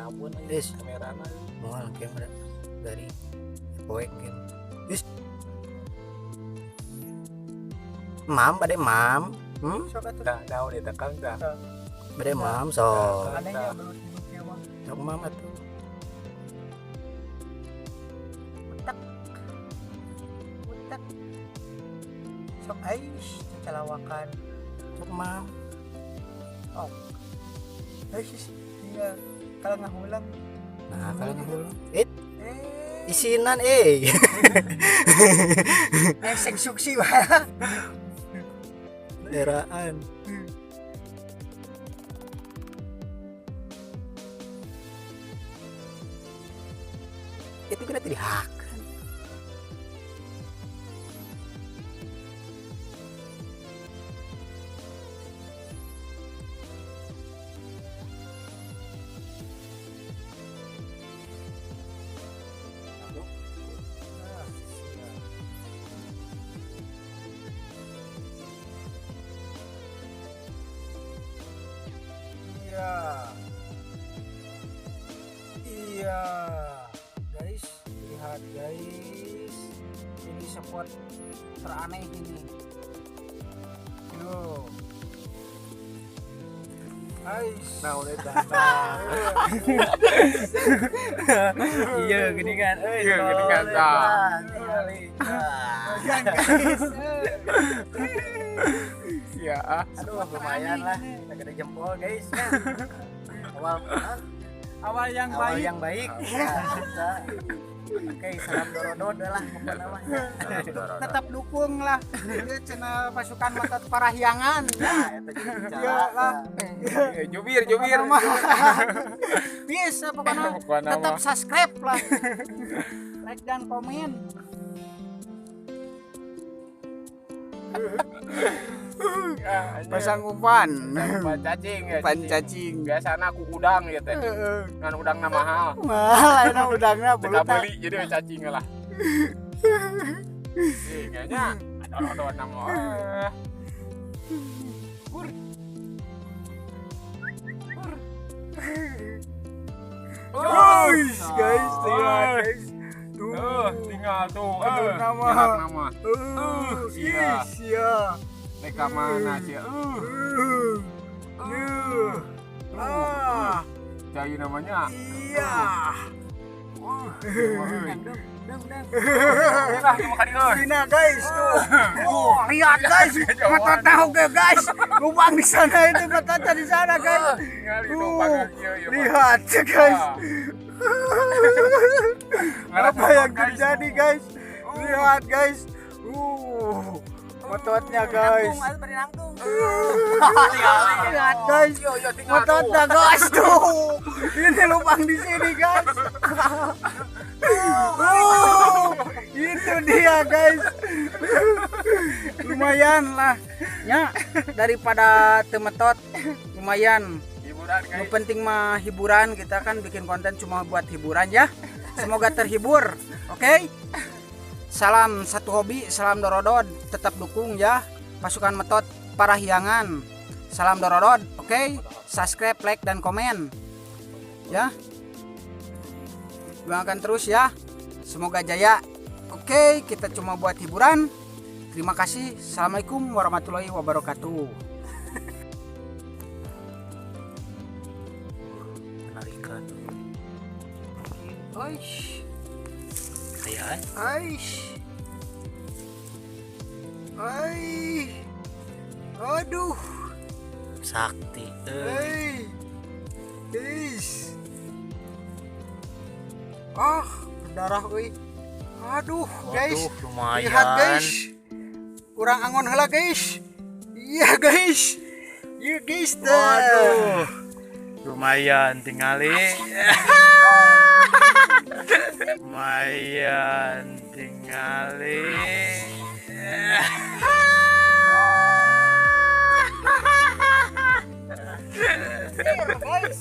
sabun Is. kamera mah. Mual kamera dari poek kan. Is. Mam bade mam. Sok atuh. Dah daun eta Kang dah. Bade mam so. Anehnya belut-belutnya mah. Sok mam atuh. Utek. Sok ais celawakan. Sok mam. Ais tinggal kalau ngahulang. Nah, kalau ngehul. Eh, Isinan esek suksi wah. Eraan. Itu kena dihak. Iya. Iya. Guys, lihat guys. Ini spot teraneh ini. Yo. Ais. Naon eta? Iya, gini kan. Iya, gini kan, Kang. Jangan guys. Ya, Aduh, lumayan lah. Kita gede jempol, guys. Ya. Awal yang Awal baik. yang baik. Ya, kita. Oke, salam dorodod lah pokoknya namanya. Tetap dukung lah. Dia channel pasukan Metot Parahyangan. Nah, itu jadi Iya bicara. lah. jubir. Bisa pokoknya Pokoknya tetap mah. subscribe lah. Like dan komen. Pasang umpan. cacing ya. Umpan cacing. Biasana aku udang ya teh. Kan udangna mahal. Mahal enak udangnya Kita belut. beli jadi cacing lah. Kayaknya ada nama. Guys, lihat guys. Tinggal tuh. Bener nama. Nama. Iya. Iya. Teka mana sih? Ah, Cari namanya. iya. Lah, cuma kali euy. Sina guys tuh. Lihat guys, mata tahu guys. Lubang di sana itu mata di sana guys. Tinggal itu pagar ieu ieu. Lihat guys. Apa yang terjadi guys? Lihat guys. Mototnya guys. Lihat guys. Mototnya guys tuh. Ini lubang di sini guys. Itu dia guys. Lumayan lah. Ya, daripada temetot lumayan. Hiburan Yang guys. penting mah hiburan, kita kan bikin konten cuma buat hiburan ya. Semoga terhibur. Oke? Salam satu hobi, salam dorodod, tetap dukung ya pasukan Metot Parahyangan. Salam dorodod, oke? Subscribe, like dan komen. Ya. Doakan terus ya. Semoga jaya. Oke, kita cuma buat hiburan. Terima kasih. Assalamualaikum warahmatullahi wabarakatuh. Menarikan. Aish. Kayaan. Aish. Aduh. Sakti. Guys. Ah, berdarah euy. Aduh, guys. Waduh, lumayan. Lihat guys. Kurang angon heula guys. Iya guys. Iya guys. Waduh. Lumayan tingali. Lumayan tingali. Guys.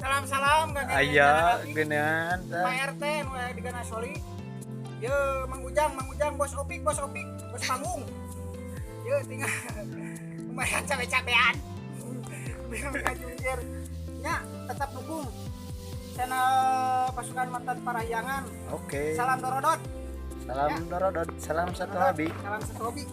Salam-salam kakek. Aya genean. Pak RT nu aya di Gana Soli. Ye, Mang Ujang, bos Opik, bos panggung. Ye, tinggal lumayan capek-capean biar mereka jungkir ya tetap dukung channel pasukan Metot Parahyangan. Oke. Salam Dorodot. Salam Dorodot, salam satu hobi. Salam satu hobi.